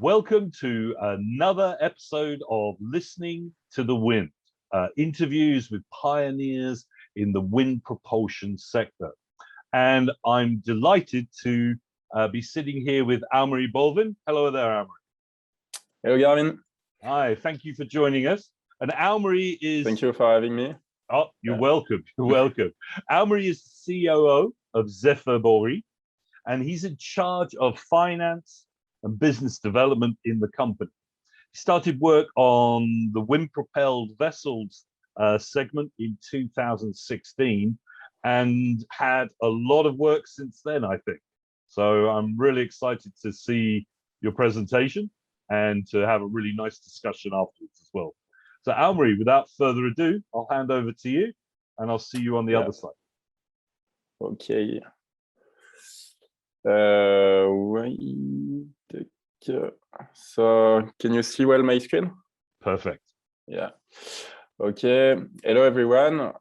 Welcome to another episode of Listening to the Wind, interviews with pioneers in the wind propulsion sector. And I'm delighted to be sitting here with Amaury Bolvin. Hello there, Amaury. Hello, Gavin. Hi, thank you for joining us. And Amaury is... Thank you for having me. Oh, you're welcome. You're welcome. Amaury is the COO of Zephyr Boree, and he's in charge of finance and business development in the company. He started work on the wind-propelled vessels segment in 2016 and had a lot of work since then, I think. So I'm really excited to see your presentation and to have a really nice discussion afterwards as well. So Amaury, without further ado, I'll hand over to you and I'll see you on the other side. Okay. So can you see well my screen? Perfect. Yeah. Okay. Hello, everyone.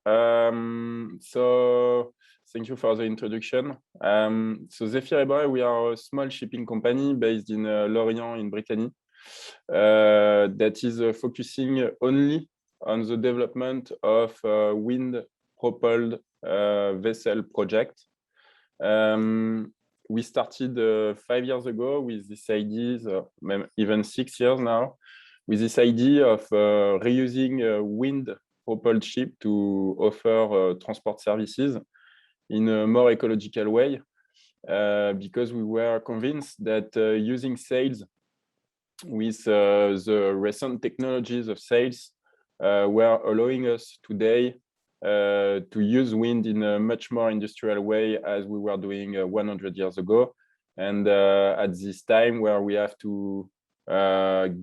So thank you for the introduction. So Zephyr Boree, we are a small shipping company based in Lorient in Brittany that is focusing only on the development of wind-propelled vessel project. We started 5 years ago with this idea, even 6 years now, with this idea of reusing wind-propelled ship to offer transport services in a more ecological way, because we were convinced that using sails with the recent technologies of sails were allowing us today to use wind in a much more industrial way as we were doing 100 years ago. And at this time where we have to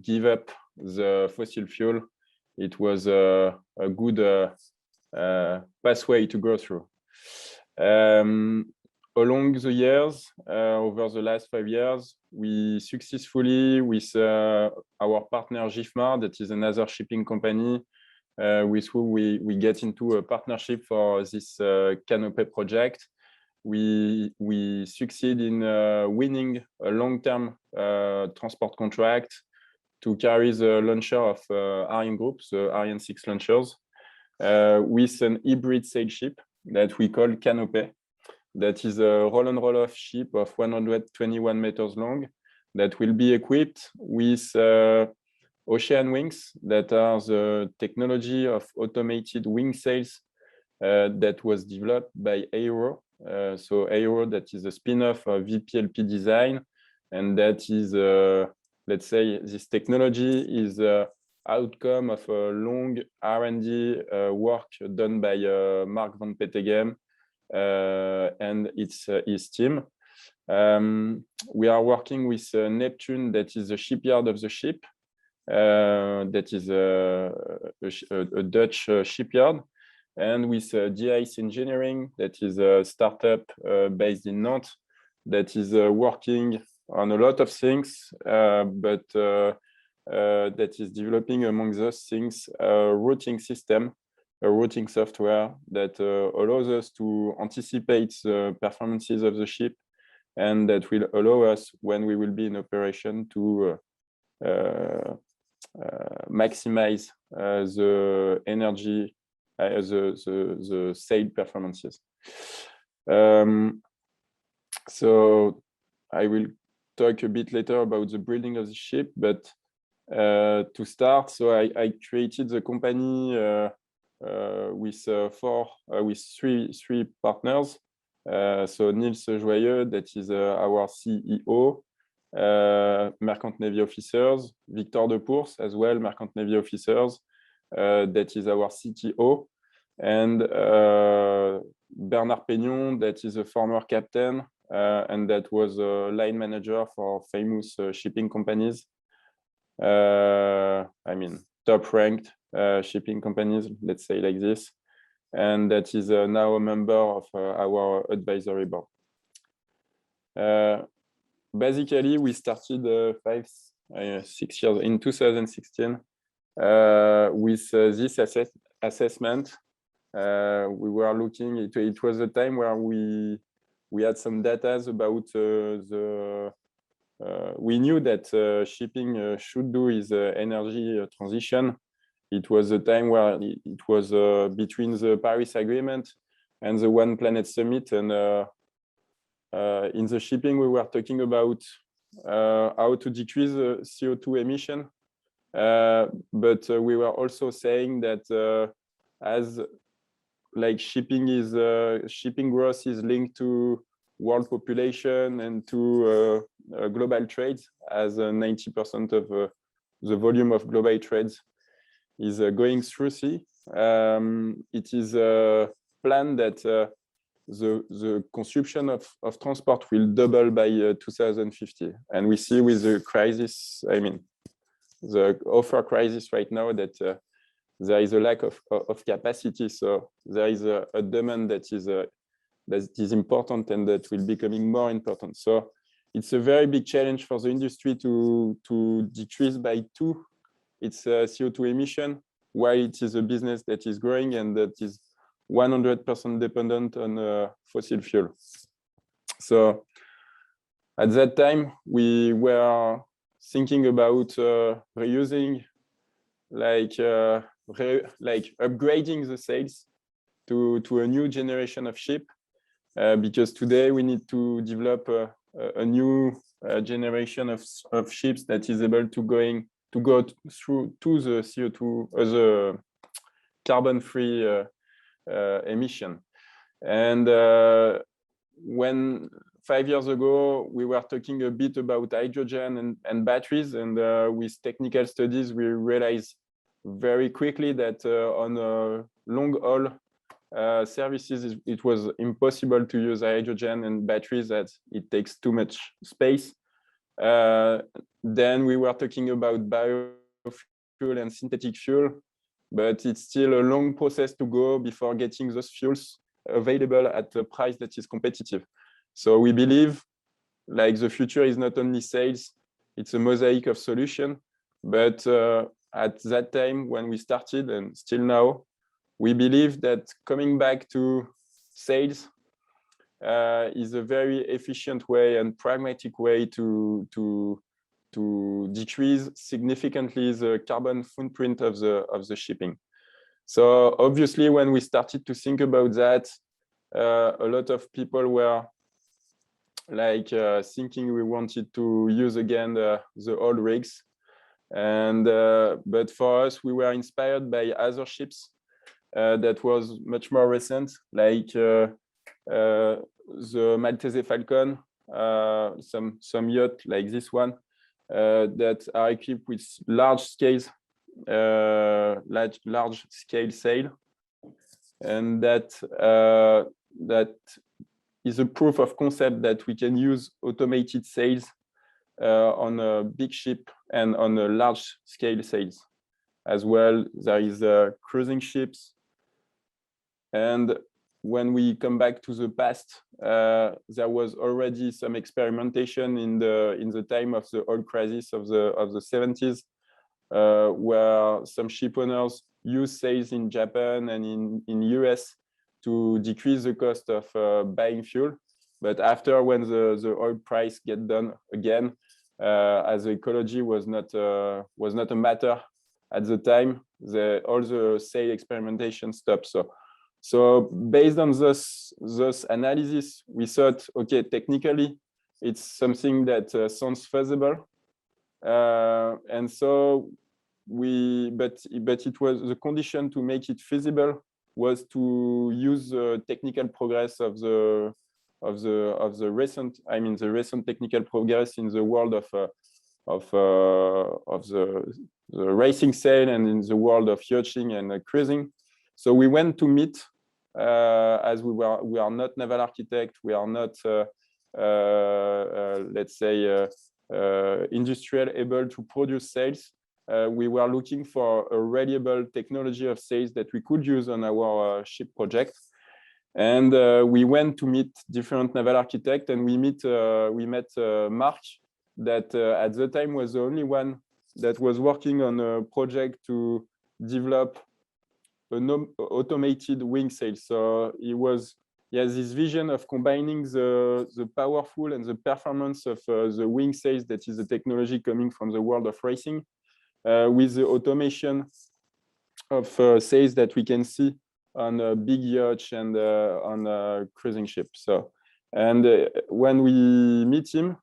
give up the fossil fuel, it was a good pathway to go through. Along the years, over the last 5 years, we successfully, with our partner GIFMAR, that is another shipping company, with whom we get into a partnership for this canopy project. We succeed in winning a long-term transport contract to carry the launcher of Ariane Group, the Ariane 6 launchers, with an hybrid sail ship that we call Canopy. That is a roll and roll off ship of 121 meters long that will be equipped with ocean wings that are the technology of automated wing sails that was developed by Aero. So Aero, that is a spin-off of VPLP design, and that is, let's say, this technology is outcome of a long R&D work done by Mark van Petegem and his team. We are working with Neptune, that is the shipyard of the ship, that is a Dutch shipyard, and with GIS Engineering, that is a startup based in Nantes, that is working on a lot of things, but that is developing among those things a routing system, a routing software that allows us to anticipate the performances of the ship, and that will allow us, when we will be in operation, to maximize the energy, the sail performances. So I will talk a bit later about the building of the ship, but to start, so I created the company with three partners. So Niels Joyeux, that is our CEO, Merchant Navy officers, Victor de Pours as well, Merchant Navy officers, that is our CTO, and Bernard Peignon, that is a former captain, and that was a line manager for famous shipping companies. I mean, top-ranked shipping companies, let's say like this, and that is now a member of our advisory board. Basically, we started 6 years in 2016 with this assessment. We were looking, it was a time where we had some data about the we knew that shipping should do is energy transition. It was a time where it was between the Paris Agreement and the One Planet Summit. And in the shipping, we were talking about how to decrease CO2 emission. But we were also saying that as like shipping growth is linked to world population and to global trades, as 90% of the volume of global trades is going through sea. It is planned that the consumption of transport will double by 2050. And we see with the crisis, I mean, the offer crisis right now, that there is a lack of capacity. So there is a demand that is important and that will be becoming more important. So it's a very big challenge for the industry to decrease by 2 its CO2 emission, while it is a business that is growing and that is 100% dependent on fossil fuel. So at that time, we were thinking about reusing, like upgrading the sails to a new generation of ship, because today we need to develop a new generation of ships that is able to go through to the CO2 as a carbon-free emission. And when 5 years ago we were talking a bit about hydrogen and batteries, and with technical studies we realized very quickly that on long haul services it was impossible to use hydrogen and batteries, as it takes too much space. Then we were talking about biofuel and synthetic fuel, but it's still a long process to go before getting those fuels available at a price that is competitive. So we believe like the future is not only sails, it's a mosaic of solution. But at that time when we started, and still now, we believe that coming back to sails is a very efficient way and pragmatic way to decrease significantly the carbon footprint of the shipping. So obviously, when we started to think about that, a lot of people were like thinking we wanted to use again the old rigs. And but for us, we were inspired by other ships that was much more recent, like the Maltese Falcon, some yacht like this one, that are equipped with large scale sail, and that is a proof of concept that we can use automated sails on a big ship and on a large scale sails as well. There is cruising ships. And when we come back to the past, there was already some experimentation in the time of the oil crisis of the 70s, where some ship owners use sails in Japan and in US to decrease the cost of buying fuel. But after, when the oil price get down again, as ecology was not a matter at the time, all the sail experimentation stopped. So based on this analysis, we thought, okay, technically, it's something that sounds feasible, and so but it was the condition to make it feasible was to use the technical progress of the recent technical progress in the world of the racing sail and in the world of yachting and cruising. So we went to meet, as we are not naval architect, we are not let's say industrial able to produce sails. We were looking for a reliable technology of sails that we could use on our ship project. And we went to meet different naval architects, and we met Mark, that at the time was the only one that was working on a project to develop an automated wing sail. So he was he has this vision of combining the powerful and the performance of the wing sails, that is the technology coming from the world of racing, with the automation of sails that we can see on a big yacht and on a cruising ship. So, and when we meet him,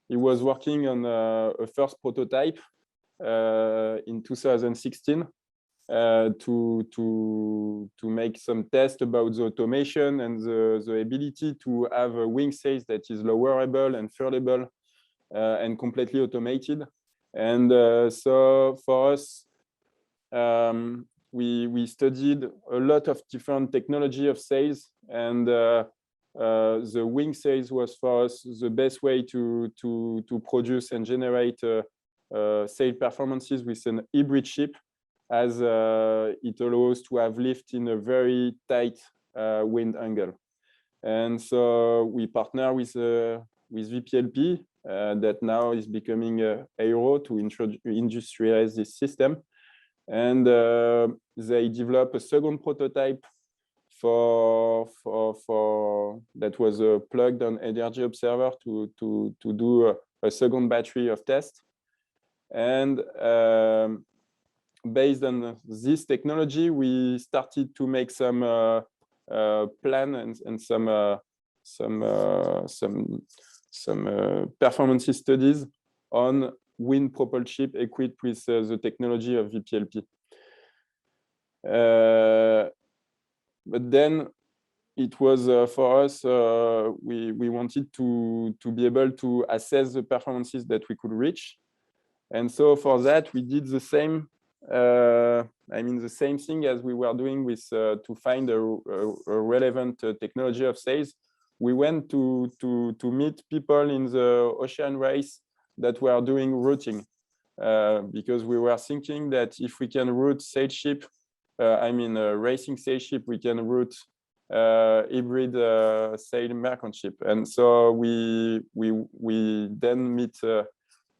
he was working on a first prototype in 2016 to make some tests about the automation and the ability to have a wing sails that is lowerable and furlable and completely automated. And so for us, we studied a lot of different technology of sails, and the wing sails was for us the best way to produce and generate sail performances with an hybrid ship, as it allows to have lift in a very tight wind angle. And so we partner with VPLP that now is becoming Aero to industrialize this system. And they develop a second prototype that was plugged on energy observer to do a second battery of test. And based on this technology, we started to make some plan and some performance studies on wind propelled ship equipped with the technology of VPLP. But then it was for us, we wanted to be able to assess the performances that we could reach. And so for that, we did the same, the same thing as we were doing with to find a relevant technology of sails. We went to meet people in the ocean race that were doing routing, because we were thinking that if we can route sail ship, racing sail ship, we can route hybrid sail merchant ship. And so we then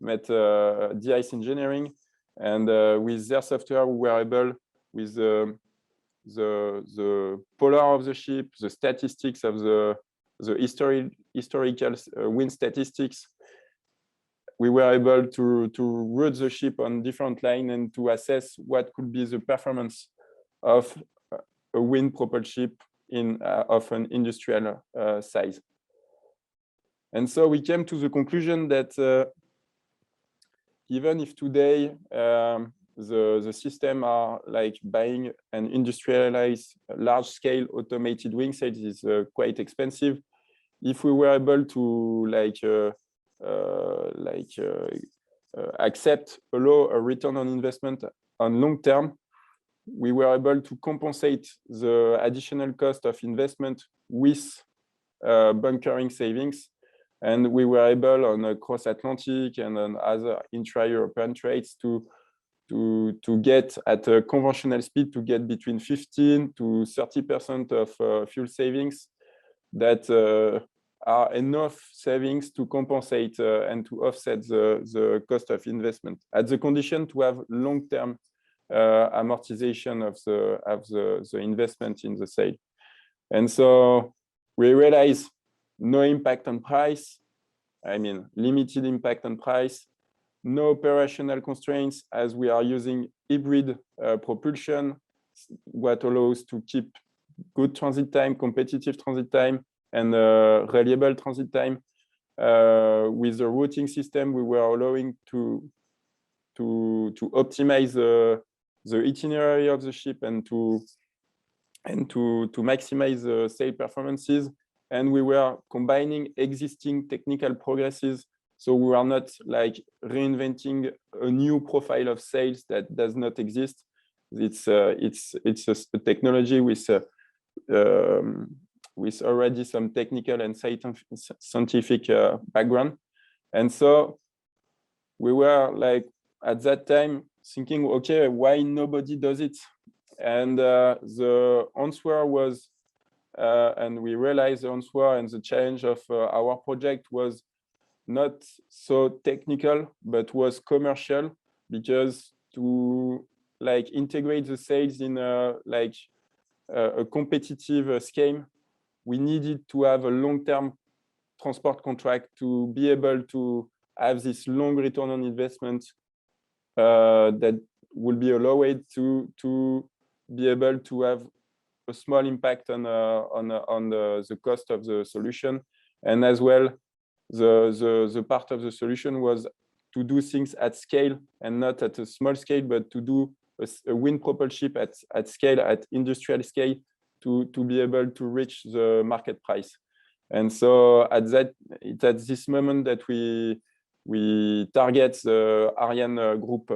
met DICE Engineering, and with their software, we were able, with the polar of the ship, the statistics of the historical wind statistics, we were able to route the ship on different lines and to assess what could be the performance of a wind propelled ship of an industrial size. And so we came to the conclusion that even if today the system are like buying and industrialize large-scale automated wing sails is quite expensive, if we were able to accept a return on investment on long term, we were able to compensate the additional cost of investment with bunkering savings. And we were able on across Atlantic and on other intra-European trades to get at a conventional speed to get between 15 to 30% of fuel savings that are enough savings to compensate and to offset the cost of investment, at the condition to have long-term amortization of the investment in the sail. And so we realize no impact on price, limited impact on price, no operational constraints, as we are using hybrid propulsion, what allows to keep good transit time, competitive transit time, and reliable transit time. With the routing system, we were allowing to optimize the itinerary of the ship and to maximize the sail performances. And we were combining existing technical progresses, so we are not like reinventing a new profile of sails that does not exist. It's a technology with already some technical and scientific background. And so we were like at that time thinking, okay, why nobody does it? And the answer was, and we realized the answer and the challenge of our project was not so technical, but was commercial, because to integrate the sails in a competitive scheme, we needed to have a long-term transport contract to be able to have this long return on investment that will be allowed to be able to have a small impact on the cost of the solution. And as well, the part of the solution was to do things at scale and not at a small scale, but to do a wind propulsion at scale, at industrial scale, to be able to reach the market price. And so it's at this moment that we target the Ariane Group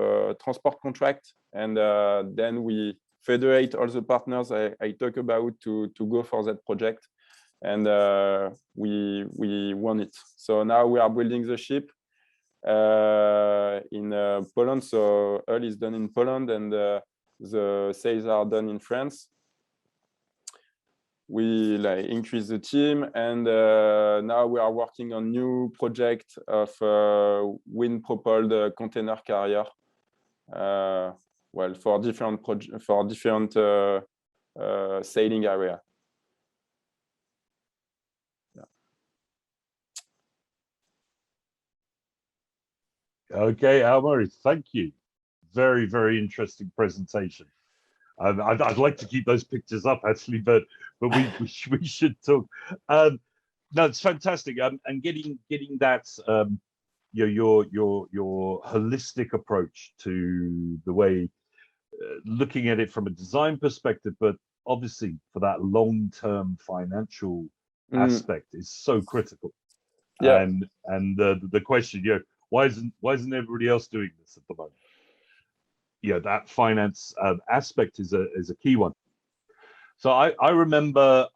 transport contract, and then we federate all the partners I talk about to go for that project, and we won it. So now we are building the ship in Poland. So all is done in Poland, and the sales are done in France. We increase the team, and now we are working on new project of wind propelled container carrier. Well, for different sailing area. Yeah. Okay, Amaury, thank you. Very, very interesting presentation. I'd like to keep those pictures up actually, but we should talk. No, it's fantastic. And getting that your holistic approach to the way, looking at it from a design perspective, but obviously for that long-term financial aspect is so critical. Yeah. And the question, why isn't everybody else doing this at the moment? That finance aspect is a key one. So I remember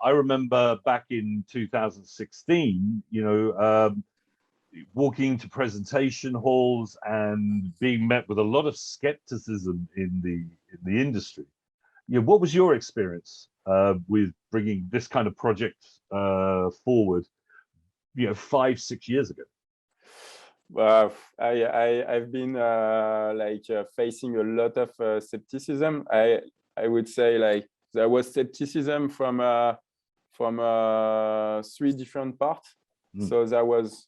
back in 2016, walking to presentation halls and being met with a lot of skepticism in the industry. What was your experience with bringing this kind of project forward, 5-6 years ago? I've been facing a lot of skepticism. I would say there was skepticism from 3 different parts. So there was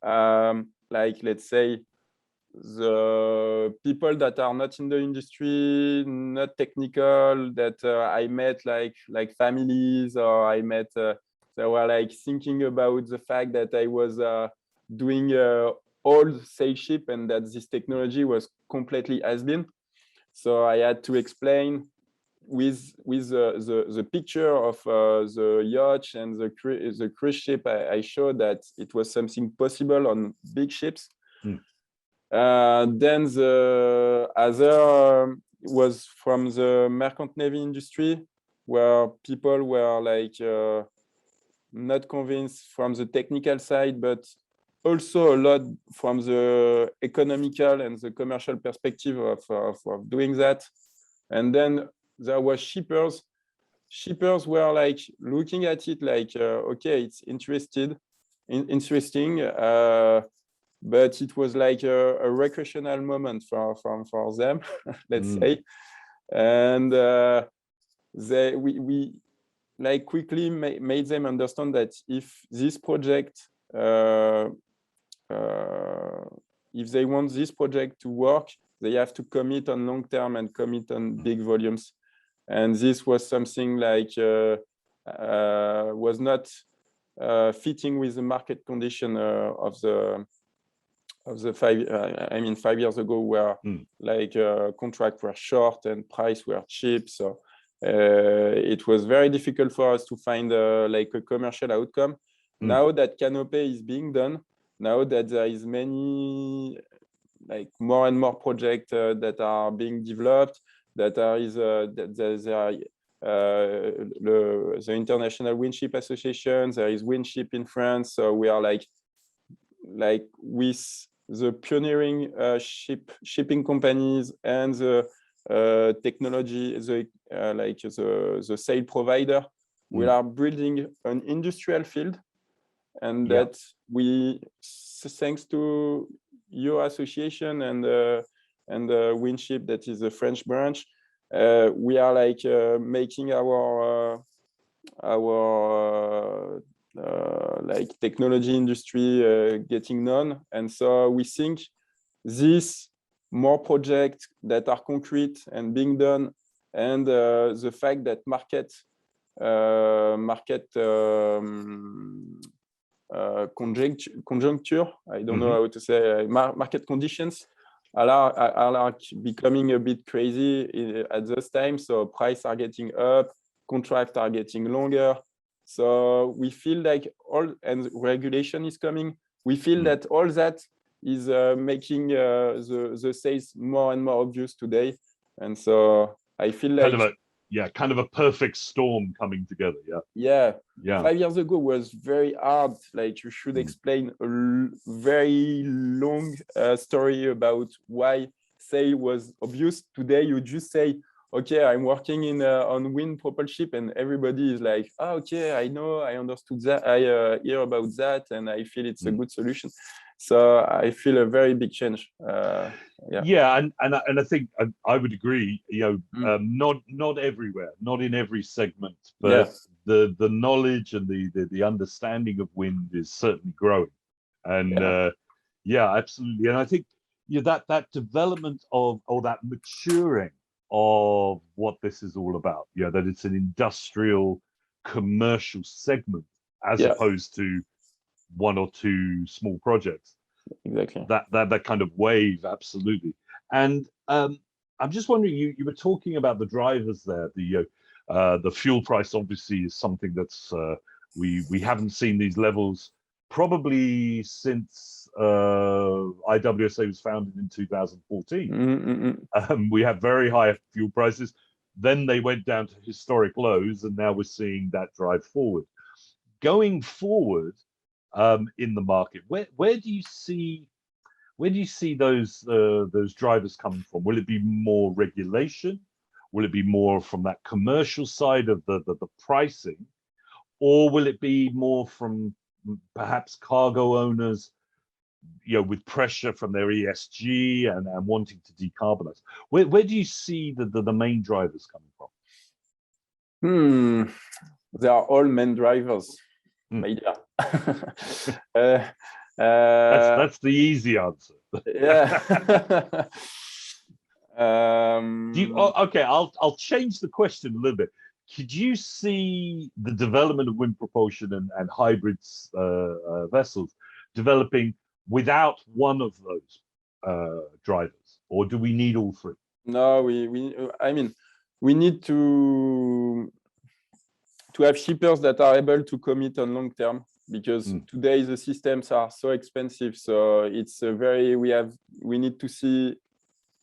let's say the people that are not in the industry, not technical, that I met like families, or I met they were thinking about the fact that I was doing old sail ship and that this technology was completely has-been. So I had to explain with the picture of the yacht and the cruise ship. I showed that it was something possible on big ships. Then the other was from the merchant navy industry, where people were not convinced from the technical side, but also a lot from the economical and the commercial perspective of doing that. And then there was shippers. Shippers were looking at it okay, it's interesting, but it was a recreational moment for them, let's say. And we quickly made them understand that if this project, if they want this project to work, they have to commit on long term and commit on big volumes. And this was something was not fitting with the market condition of the 5 years ago, where contracts were short and price were cheap. So it was very difficult for us to find a commercial outcome. Now that Canopy is being done, now that there is many more and more projects that are being developed, that there is the International Windship Association, there is Windship in France. So we are with the pioneering shipping companies and the technology, the sail provider, we are building an industrial field, and that we, thanks to your association and Windship, that is the French branch, we are making our our like technology industry getting known, and so we think this more projects that are concrete and being done, and the fact that market conjuncture, I don't know how to say, market conditions are like becoming a bit crazy at this time. So prices are getting up, contracts are getting longer. So we feel like and regulation is coming. We feel that all that is making the sales more and more obvious today. And so I feel like kind of a perfect storm coming together. Yeah. 5 years ago was very hard. Like, you should explain a very long story about why sale was obvious. Today, you just say, okay, I'm working on wind propulsion, and everybody is like, oh, okay, I know, I understood that, I hear about that, and I feel it's a good solution. So I feel a very big change. And I think I would agree. Not everywhere, not in every segment, but the knowledge and the understanding of wind is certainly growing. And absolutely. And I think that development of, or that maturing of what this is all about. That it's an industrial, commercial segment as opposed to one or two small projects. Exactly. That kind of wave, absolutely. And I'm just wondering, you were talking about the drivers there. The fuel price obviously is something that's we haven't seen these levels probably since IWSA was founded in 2014. We have very high fuel prices. Then they went down to historic lows, and now we're seeing that drive forward. Going forward, in the market, where do you see those drivers coming from? Will it be more regulation? Will it be more from that commercial side of the pricing, or will it be more from perhaps cargo owners, with pressure from their ESG and wanting to decarbonize? Where do you see the main drivers coming from? They are all main drivers. That's the easy answer. Okay, I'll change the question a little bit. Could you see the development of wind propulsion and hybrids vessels developing without one of those drivers, or do we need all three? No, we need to have shippers that are able to commit on long term, because today the systems are so expensive. So it's we need to see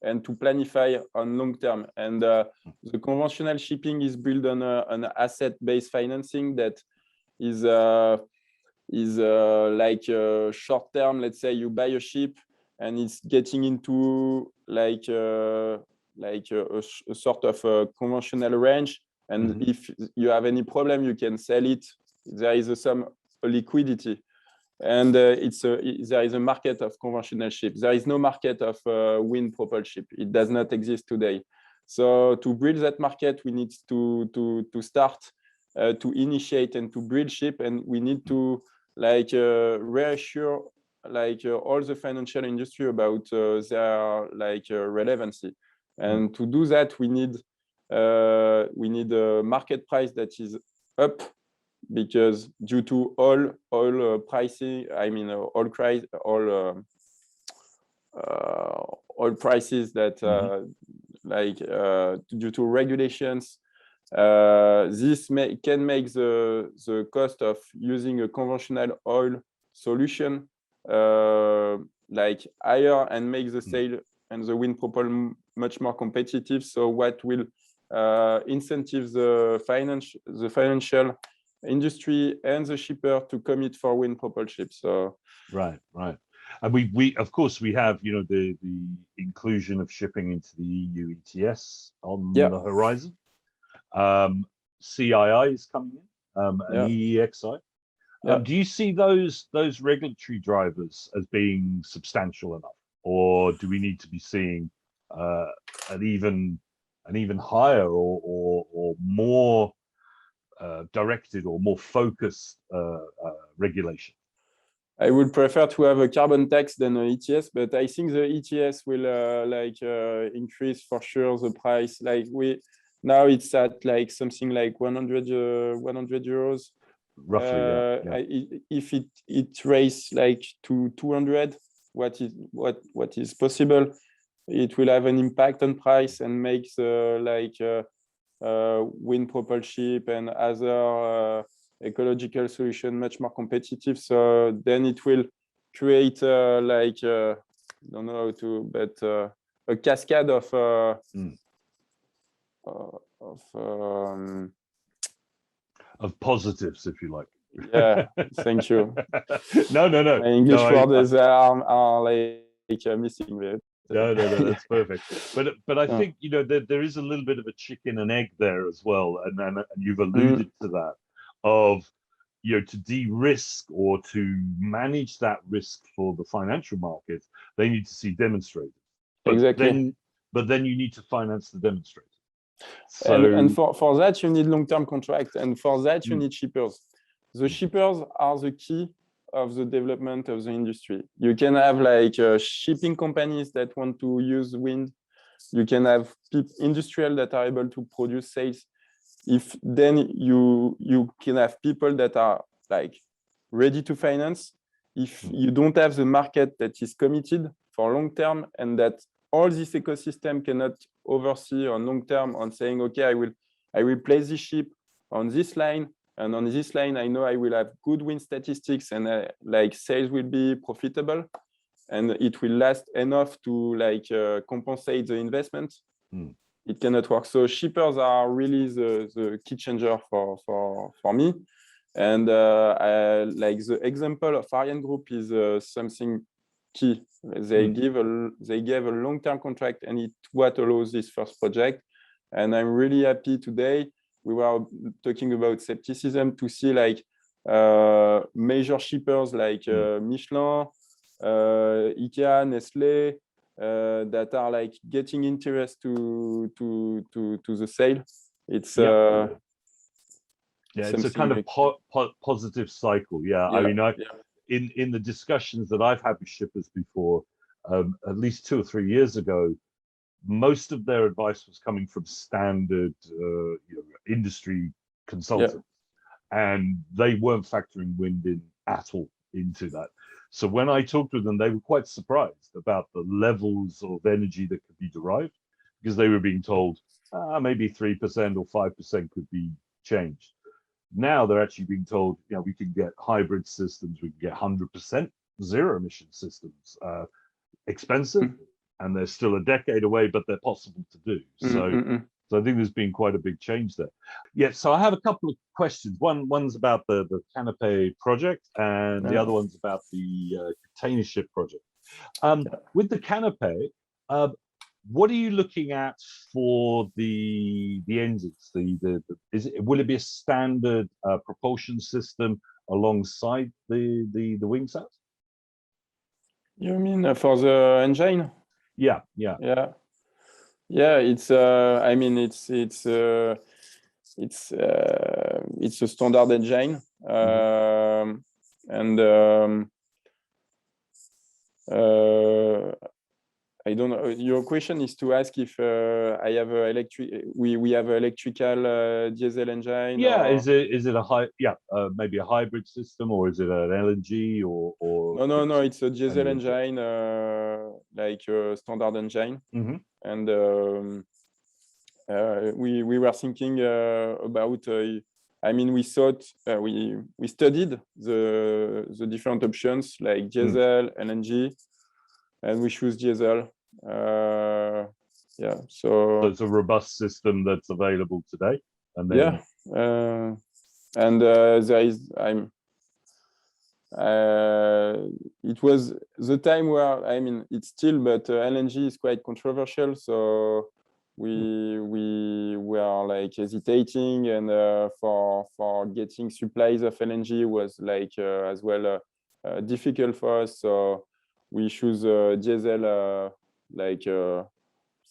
and to planify on long term. And the conventional shipping is built on an asset-based financing that is like short term. Let's say you buy a ship and it's getting into like a sort of a conventional range. And if you have any problem, you can sell it. There is some liquidity, and there is a market of conventional ships. There is no market of wind propulsion. It does not exist today. So to build that market, we need to start to initiate and to build ship, and we need to reassure all the financial industry about their relevancy. And to do that, we need a market price that is up, because due to all pricing, all prices that due to regulations, this can make the cost of using a conventional oil solution higher, and make the sale and the wind propulsion much more competitive. So what will incentive the financial industry and the shipper to commit for wind propulsion. So right. And we of course we have the inclusion of shipping into the EU ETS on the horizon. CII is coming in, and EEXI. Do you see those regulatory drivers as being substantial enough, or do we need to be seeing an even higher or more directed or more focused regulation? I would prefer to have a carbon tax than an ETS, but I think the ETS will increase for sure the price. Like now it's at like something like 100 euros. Roughly, yeah. If it raise like to 200, what is possible, it will have an impact on price and makes wind propulsion and other ecological solution much more competitive. So then it will create I don't know how to, but a cascade of positives, if you like. Yeah, thank you. No. My English words are missing it. No, that's perfect. But I think there is a little bit of a chicken and egg there as well, and you've alluded to that, of to de-risk or to manage that risk for the financial market, they need to see demonstrators. Exactly. But then you need to finance the demonstrator. And for that you need long-term contract, and for that you need shippers. The shippers are the key of the development of the industry. You can have shipping companies that want to use wind. You can have industrial that are able to produce sails. If then you can have people that are ready to finance. If you don't have the market that is committed for long term, and that all this ecosystem cannot oversee on long term on saying, okay, I will place this ship on this line, and on this line I know I will have good wind statistics, and sales will be profitable, and it will last enough to compensate the investment. It cannot work. So shippers are really the key changer for me. And the example of Ariane Group is something key. They gave a long-term contract, and it's what allows this first project. And I'm really happy today. We were talking about skepticism to see major shippers like Michelin, IKEA, Nestlé, that are getting interest to the sale. It's it's a kind of positive cycle. I mean, in the discussions that I've had with shippers before, at least 2 or 3 years ago, most of their advice was coming from standard industry consultants, and they weren't factoring wind in at all into that. So when I talked with them, they were quite surprised about the levels of energy that could be derived, because they were being told maybe 3% or 5% could be changed. Now they're actually being told, we can get hybrid systems, we can get 100% zero emission systems. Expensive, and they're still a decade away, but they're possible to do. So I think there's been quite a big change there. Yeah, so I have a couple of questions. One's about the Canopy project, and the other one's about the container ship project. With the Canopy, what are you looking at for the engines? Will it be a standard propulsion system alongside the wing set? You mean for the engine? Yeah. It's I mean it's a standard engine, and I don't know. Your question is to ask if I have we have an electrical diesel engine. Yeah, or... is it a maybe a hybrid system, or is it an LNG or? No, it's a diesel engine, like a standard engine. And we were thinking about. I mean, we thought we studied the different options like diesel, LNG, and we choose diesel. So it's a robust system that's available today. And then and there is it was the time where it's still, but LNG is quite controversial, so we were hesitating, and for getting supplies of LNG was as well difficult for us, so we choose diesel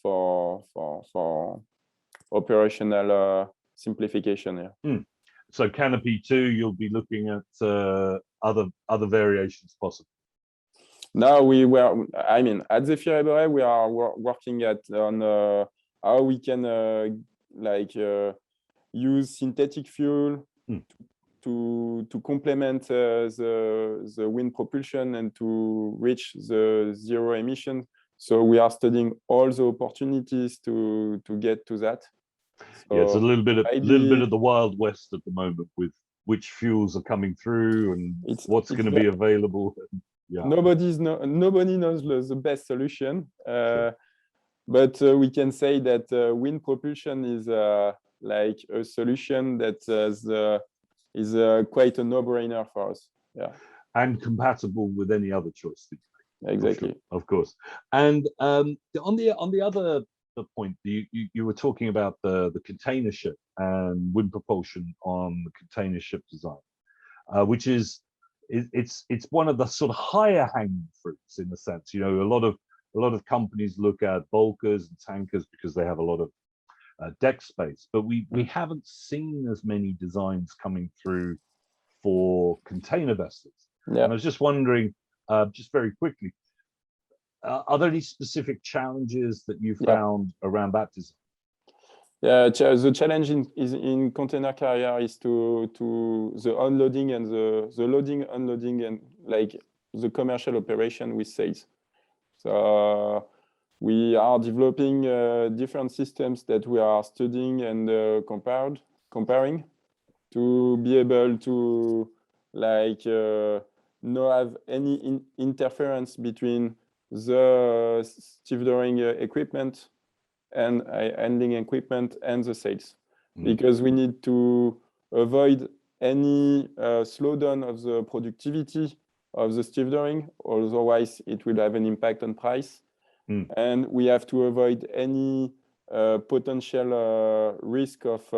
for operational simplification. So canopy 2, you'll be looking at other variations possible. Now at Zephyr Boree, we are working on how we can use synthetic fuel to complement the wind propulsion and to reach the zero emission. So we are studying all the opportunities to get to that. So yeah, it's a little bit of the Wild West at the moment with which fuels are coming through and what's going to be available. Yeah. Nobody knows the best solution, Sure. but we can say that wind propulsion is like a solution that is quite a no-brainer for us. Yeah, and compatible with any other choice that you make. exactly. Sure, of course. And on the other point, you were talking about the container ship and wind propulsion on the container ship design, which is it's one of the sort of higher hanging fruits in the sense. You know, a lot of companies look at bulkers and tankers because they have a lot of deck space, but we haven't seen as many designs coming through for container vessels. Yeah. And I was just wondering, just very quickly, are there any specific challenges that you found around that design? Yeah, the challenge in container carrier is to the unloading and the loading, unloading, and like the commercial operation with sales. So we are developing different systems that we are studying and comparing to be able to not have any interference between the stevedoring equipment and handling equipment and the sales, because we need to avoid any slowdown of the productivity of the stevedoring, otherwise it will have an impact on price. And we have to avoid any potential risk of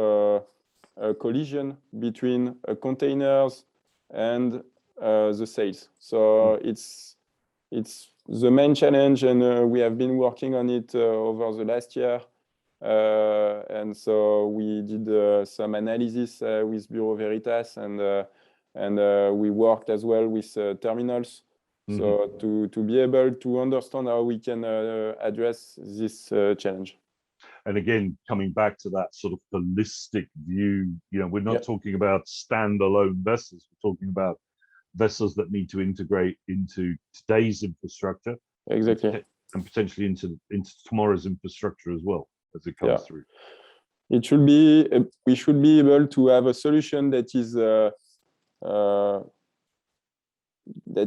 collision between containers and the sales. So it's the main challenge, and we have been working on it over the last year. And so we did some analysis with Bureau Veritas, and we worked as well with terminals. So to be able to understand how we can address this challenge. And again, coming back to that sort of holistic view, you know, we're not talking about standalone vessels. We're talking about vessels that need to integrate into today's infrastructure, exactly, and potentially into tomorrow's infrastructure as well as it comes through. It should be we should be able to have a solution that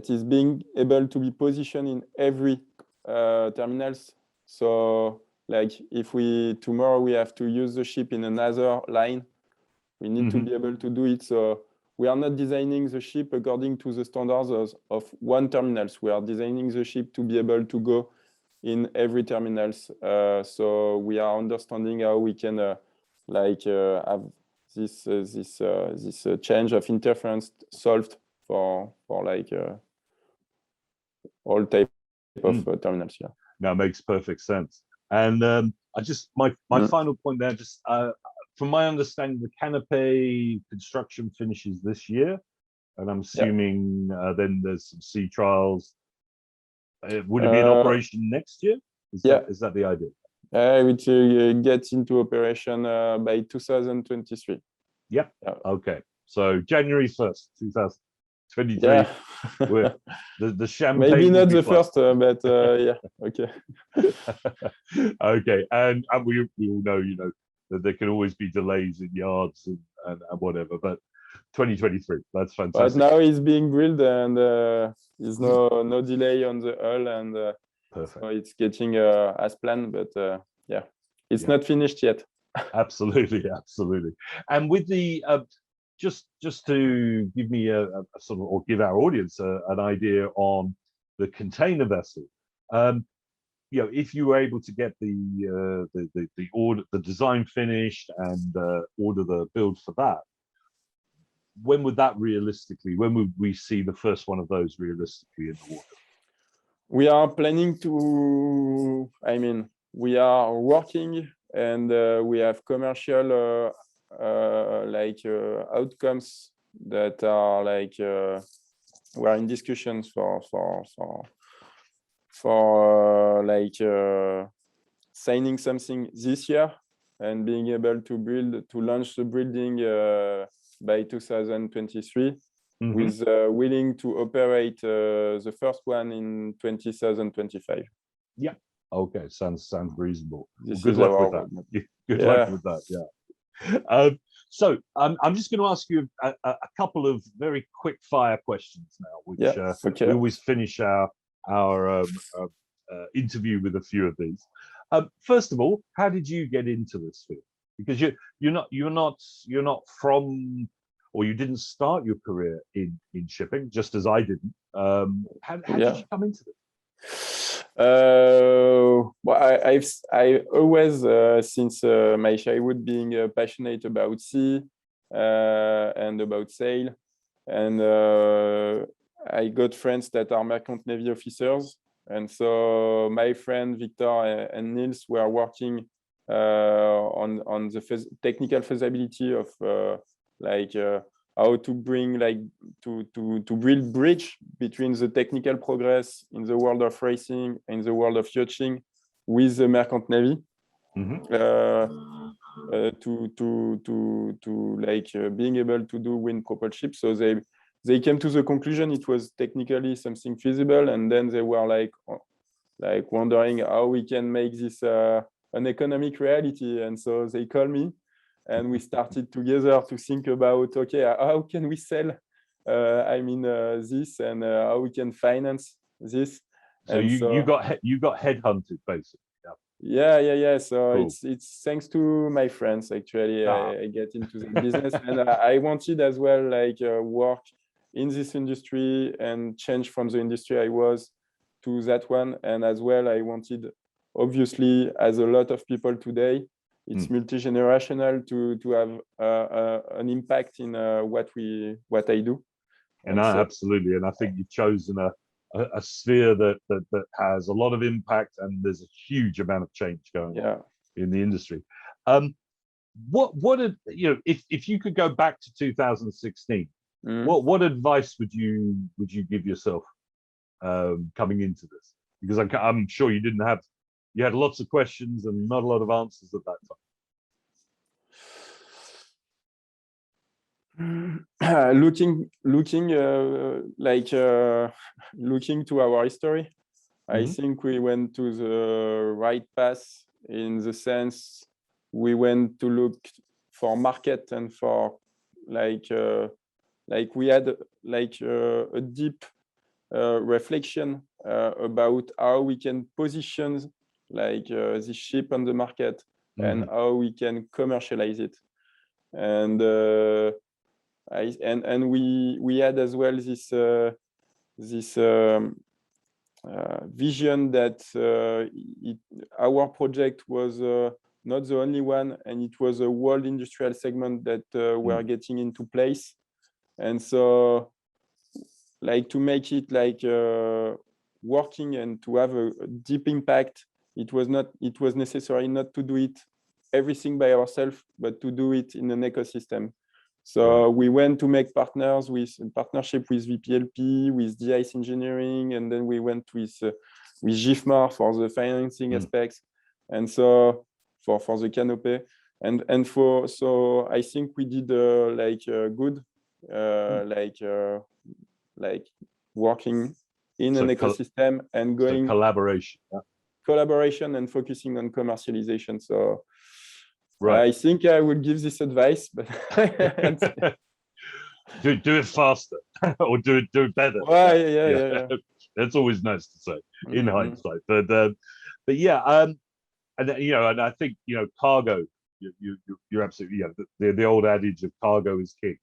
is being able to be positioned in every terminals. So like if tomorrow we have to use the ship in another line, we need to be able to do it. So we are not designing the ship according to the standards of one terminals. We are designing the ship to be able to go in every terminals. So we are understanding how we can have this change of interference solved for all type of terminals. Yeah. Now makes perfect sense. And I just my final point there, just from my understanding, the canopy construction finishes this year, and I'm assuming then there's some sea trials. Would it be in operation next year? Is that the idea? Which gets into operation by 2023. Yep. Okay. So January 1st, 2023. Yeah. The champagne. Maybe not the first, but yeah. Okay. Okay. And we all know, you know, that there can always be delays in yards and whatever, but 2023, that's fantastic. But now it's being drilled, and there's no delay on the hull, and perfect. So it's getting as planned, but yeah, it's not finished yet. Absolutely, absolutely. And with the just to give me a sort of, or give our audience an idea on the container vessel, you know, if you were able to get the order, the design finished, and order the build for that, when would that realistically, when would we see the first one of those realistically in the water? We are planning to, I mean, we are working, and we have commercial outcomes that are like we're in discussions for signing something this year and being able to launch the building by 2023, with willing to operate the first one in 2025. Yeah. Okay. Sounds reasonable. This good is luck our with that. Good luck with that. Yeah. So I'm just going to ask you a couple of very quick fire questions now, which we always finish our interview with a few of these. First of all, how did you get into this field? Because you're not from, or you didn't start your career in shipping, just as I didn't. How did you come into this? Well, I always since my childhood being passionate about sea and about sail, and I got friends that are merchant navy officers, and so my friend Victor and Niels were working on the technical feasibility of how to bring to build bridge between the technical progress in the world of racing and the world of yachting with the merchant navy, to being able to do wind propulsion. So they came to the conclusion it was technically something feasible, and then they were like wondering how we can make this an economic reality. And so they called me, and we started together to think about, okay, how can we sell this, and how we can finance this. So you got headhunted, basically. Yeah. So cool. it's thanks to my friends, actually. I get into the business, and I wanted as well work in this industry and change from the industry I was to that one. And as well, I wanted, obviously, as a lot of people today, it's multi-generational to have an impact in what I do. And absolutely, and I think you've chosen a sphere that has a lot of impact, and there's a huge amount of change going on in the industry. If you could go back to 2016, what advice would you give yourself coming into this? Because I'm sure you had lots of questions and not a lot of answers at that time. Looking to our history, I think we went to the right path, in the sense we went to look for market and for we had a deep reflection about how we can position this ship on the market, and how we can commercialize it. And we had as well this vision that our project was not the only one, and it was a world industrial segment that were getting into place. And so to make it working and to have a deep impact, it was necessary not to do it everything by ourselves, but to do it in an ecosystem. So we went to make partnership with VPLP, with DICE Engineering, and then we went with GIFMAR for the financing aspects, and so for the canopy, and so I think we did good, working in an ecosystem and going collaboration and focusing on commercialization. So. I think I would give this advice, but do it faster or do it better. Well, yeah. That's always nice to say in hindsight, but yeah, and I think cargo. You're absolutely the old adage of cargo is king.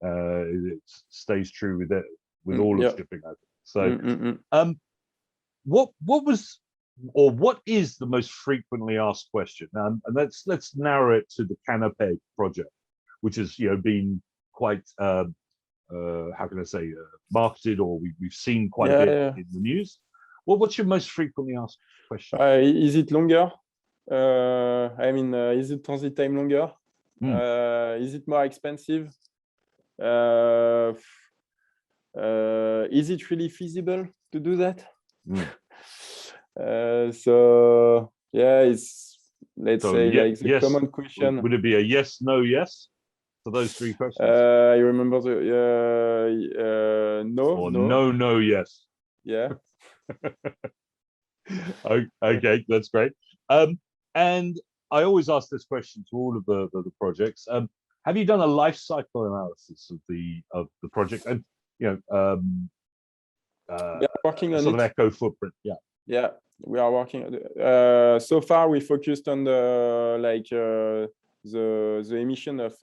It stays true with all of shipping. I think. So, what is the most frequently asked question? And let's narrow it to the Canopy project, which has been quite how can I say marketed, or we've seen quite a bit in the news. What's your most frequently asked question? Is it longer? Is the transit time longer? Is it more expensive? Is it really feasible to do that? So yeah, it's let's say like the yes. common question. Would it be a yes, no, yes for those three questions? You remember the no, or no, no, no, yes. yeah. Okay, that's great. And I always ask this question to all of the projects. Have you done a life cycle analysis of the project? And We are working on sort of it. eco footprint. Yeah. Yeah, we are working. So far, we focused on the the emission of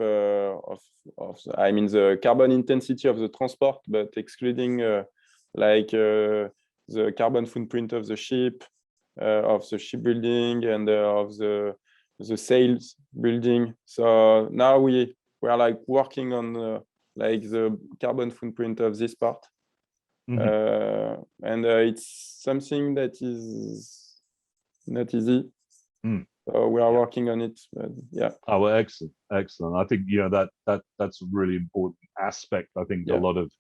I mean the carbon intensity of the transport, but excluding the carbon footprint of the ship building, and of the sails building. So now we are like working on like the carbon footprint of this part. And it's something that is not easy. So we are working on it. But yeah. Oh well, excellent. I think that's a really important aspect. I think a lot of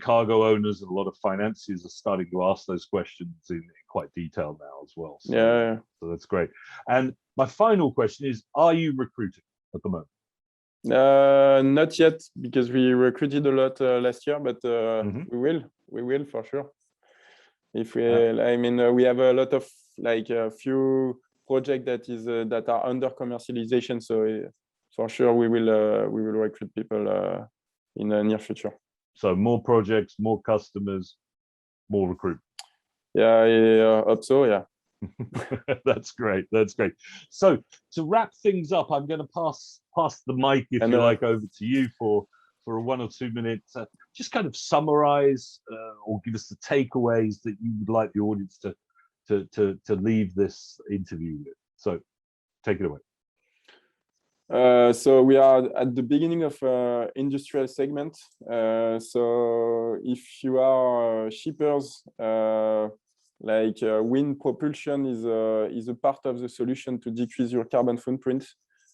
cargo owners and a lot of financiers are starting to ask those questions in quite detail now as well. So, so that's great. And my final question is: are you recruiting at the moment? Not yet, because we recruited a lot last year, but we will for sure. If we, I mean, we have a lot of like a few projects that are under commercialization, so for sure we will recruit people in the near future. So more projects, more customers, more recruitment. Yeah, I hope so. Yeah. That's great. That's great. So to wrap things up, I'm going to pass the mic, if you like, over to you for a 1 or 2 minutes. Just kind of summarize or give us the takeaways that you would like the audience to leave this interview with. So take it away. So we are at the beginning of industrial segment. So if you are shippers, wind propulsion is a part of the solution to decrease your carbon footprint,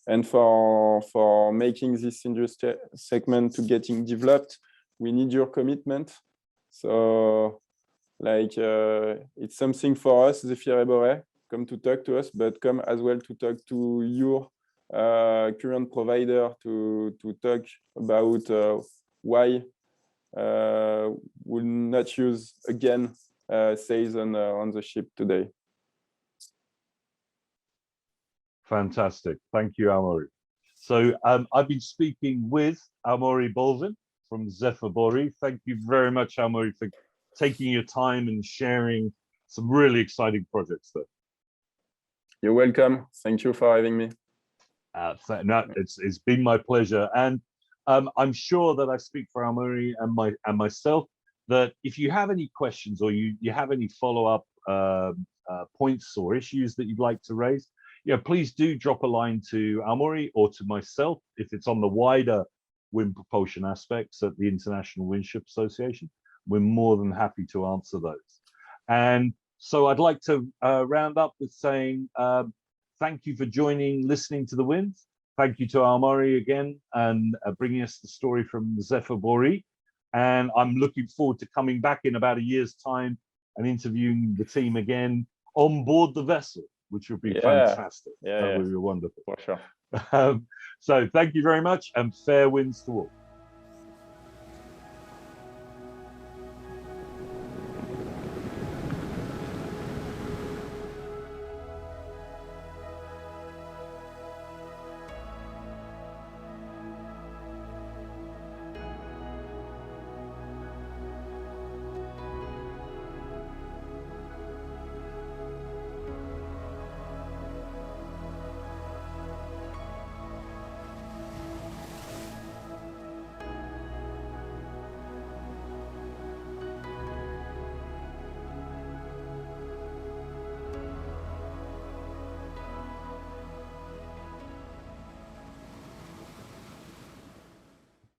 and for making this industrial segment to getting developed, we need your commitment. So it's something for us, Zephyr Boree, come to talk to us, but come as well to talk to your current provider to talk about why will not use again sails on the ship today. Fantastic. Thank you, Amaury. So I've been speaking with Amaury Bolvin from Zephyr Boree. Thank you very much, Amaury, for taking your time and sharing some really exciting projects there. You're welcome. Thank you for having me. No, it's been my pleasure, and I'm sure that I speak for Amaury and myself that if you have any questions or you have any follow-up points or issues that you'd like to raise, please do drop a line to Amaury or to myself if it's on the wider wind propulsion aspects at the International Windship Association. We're more than happy to answer those. And so I'd like to round up with saying thank you for listening to The Wind. Thank you to Amaury again and bringing us the story from Zephyr Boree. And I'm looking forward to coming back in about a year's time and interviewing the team again on board the vessel, which would be fantastic. That would be wonderful. For sure. So thank you very much, and fair winds to all.